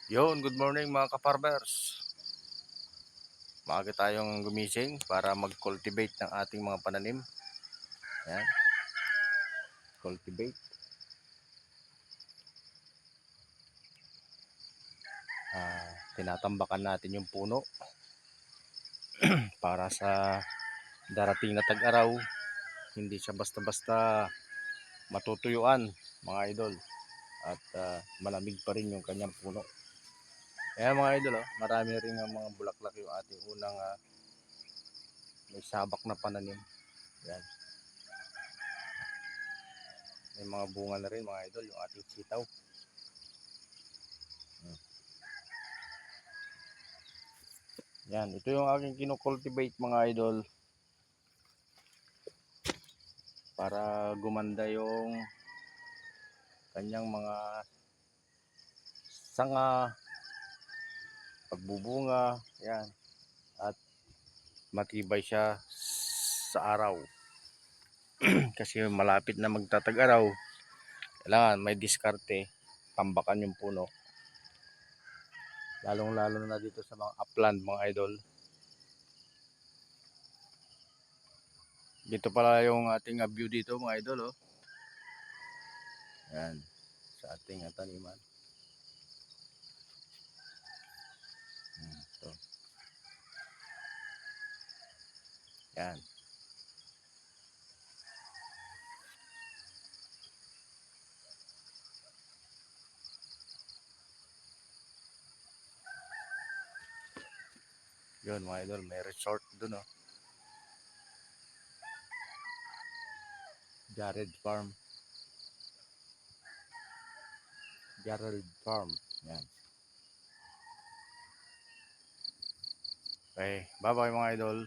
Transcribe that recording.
Good morning mga ka-farmers. Maaga tayong gumising para mag-cultivate ng ating mga pananim. Yan, cultivate. Tinatambakan natin yung puno para sa darating na tag-araw. Hindi siya basta-basta matutuyuan mga idol. At malamig pa rin yung kanyang puno. Kaya mga idol, marami rin ang mga bulaklak yung ating unang may sabak na pananim. Yan. May mga bunga na rin mga idol yung ating sitaw. Yan, ito yung aking kinocultivate mga idol para gumanda yung kanyang mga sanga, pagbubunga, yan, at matibay siya sa araw. Kasi malapit na magtatag-araw, kailangan may diskarte, tambakan yung puno. Lalong-lalo na dito sa mga upland mga idol. Dito pala yung ating view dito mga idol, oh. Yan, sa ating taniman. Ito. Yan. Yun mga idol, may resort dun, oh. Jared Farm. Jared Farm. Yan. Okay, bye-bye mga idol.